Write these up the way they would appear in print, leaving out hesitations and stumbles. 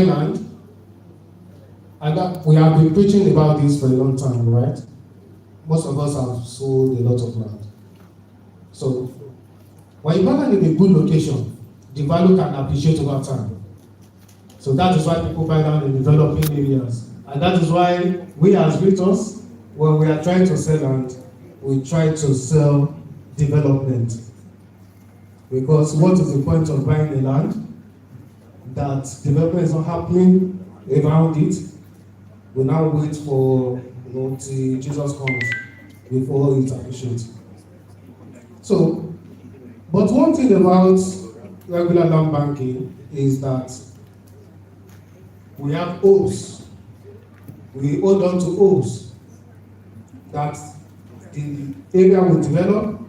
land, and that we have been preaching about this for a long time, right? Most of us have sold a lot of land. So when you buy land in a good location, the value can appreciate over time. So that is why people buy land in developing areas. And that is why we as realtors, when we are trying to sell land, we try to sell development. Because what is the point of buying a land that development is not happening around it? We now wait for till Jesus comes before it appreciates. So, but one thing about regular land banking is that we have hopes. We hold on to hopes that the area will develop.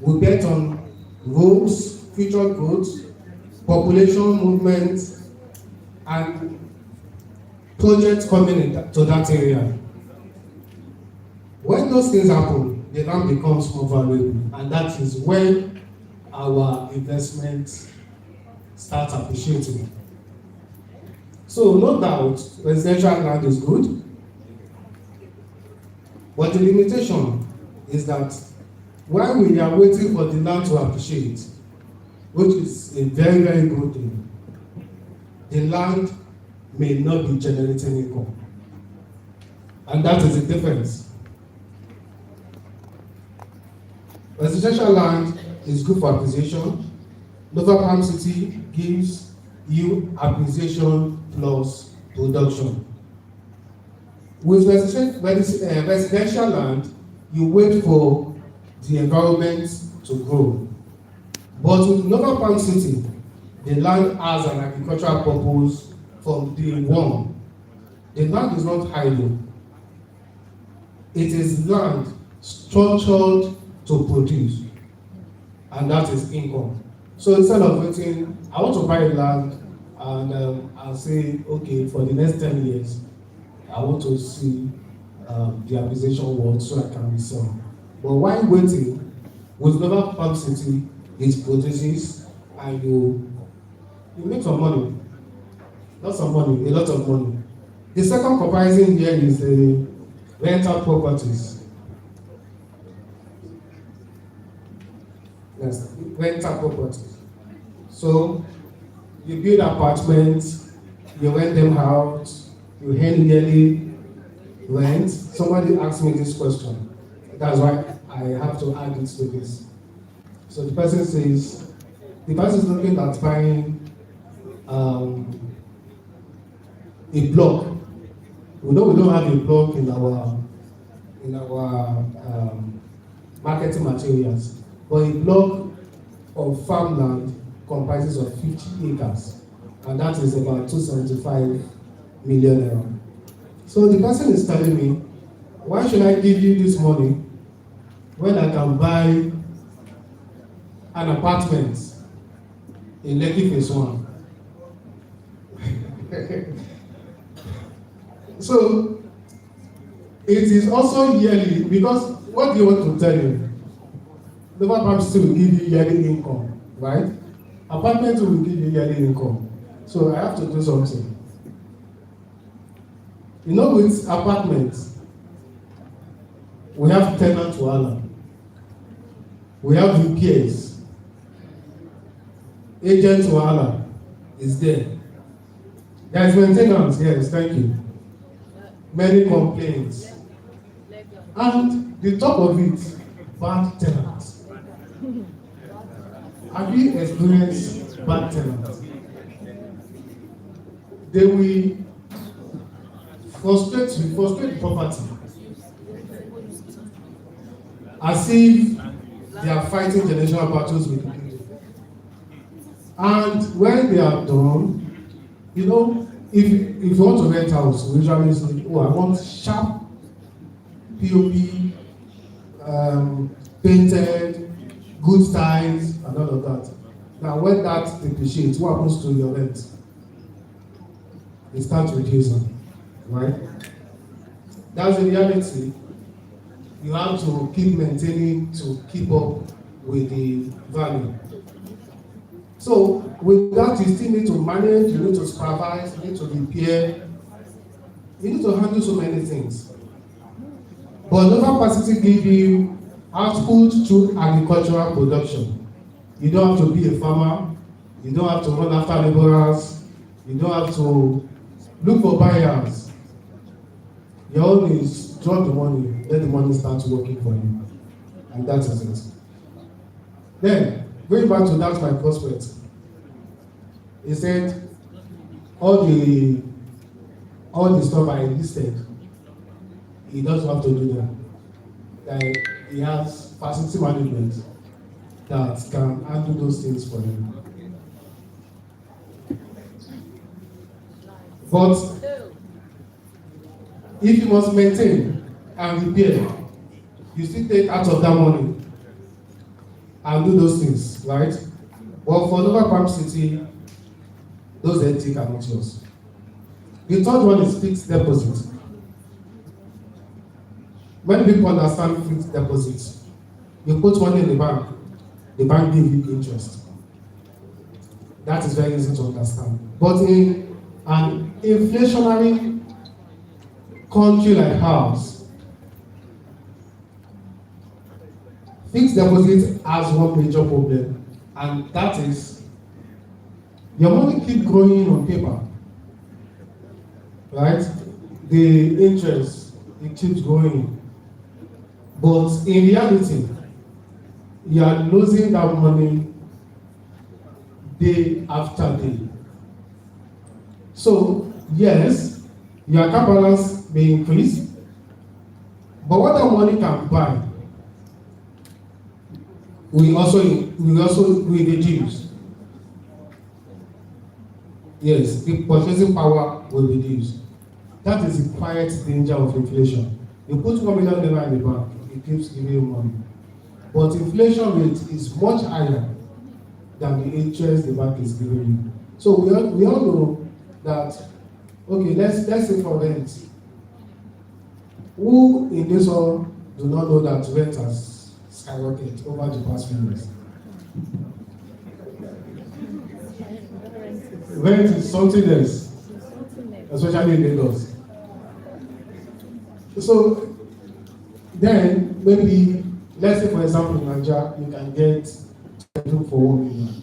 We bet on roads, future growth, population movement, and projects coming to that area. When those things happen, the land becomes more valuable, and that is when our investment starts appreciating. So no doubt, residential land is good, but the limitation is that while we are waiting for the land to appreciate, which is a very, very good thing, the land may not be generating income. And that is the difference. Residential land is good for appreciation. Nova Palm City gives you appreciation plus production. With residential land, you wait for the environment to grow. But with Nova Palm City, the land has an agricultural purpose from day one. The land is not idle. It is land structured to produce, and that is income. So instead of waiting, I want to buy land and I'll say, okay, for the next 10 years, I want to see the appreciation world so I can resell. But while waiting, with Nova Palm City, it produces and you make some money. Not some money, a lot of money. The second comparison here is the rental properties. Yes, rental properties. So you build apartments, you rent them out, you earn yearly rent. Somebody asked me this question. That's why I have to add it to this. So the person is looking at buying a block. We know we don't have a block in our marketing materials, but a block of farmland comprises of 50 acres, and that is about 275 million naira. So the person is telling me, why should I give you this money when I can buy an apartment in Lekki Phase 1? So it is also yearly, because what do you want to tell you? The Palm City will give you yearly income, right? Apartment will give you yearly income. So I have to do something. You know, with apartments, we have tenant wahala. We have repairs. Agent wahala is there. There is maintenance, yes, thank you. Many complaints. And the top of it, bad tenants. Have you experienced bad tenants? They will frustrate the property as if they are fighting generational battles with people. And when they are done, you know, if you want to rent house, we usually say, oh, I want sharp POP, painted, good styles, and all of that. Now, when that depreciates, what happens to your rent? It starts reducing, right? That's the reality. You have to keep maintaining to keep up with the value. So with that, you still need to manage, you need to supervise, you need to repair, you need to handle so many things. But Nova Facility give you output through agricultural production. You don't have to be a farmer, you don't have to run after laborers, you don't have to look for buyers. Your own is drop the money, let the money start working for you. And that is it. Then, going back to that my prospect, he said all the stuff I listed, he doesn't have to do that. That he has facility management that can handle those things for him. But if you must maintain and repair, you still take out of that money and do those things, right? But for Nova Palm City, those entities are not yours. The third one is fixed deposit. Many people understand fixed deposit. You put money in the bank gives you interest. That is very easy to understand. But in an inflationary country like ours, fixed deposit has one major problem, and that is your money keep growing on paper, right? The interest, it keeps growing, but in reality, you are losing that money day after day. So yes, your account balance may increase, but what that money can buy will also reduce. Yes, the purchasing power will reduce. That is the quiet danger of inflation. You put 1 million naira in the bank, it keeps giving you money. But inflation rate is much higher than the interest the bank is giving you. So we all know that, okay, let's say for rent. Who in this one do not know that rent has skyrocketed over the past few years? Rent is something else, especially in Lagos. So then maybe, let's say for example in Nigeria, you can get bedroom for 1 million.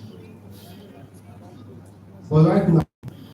But right now,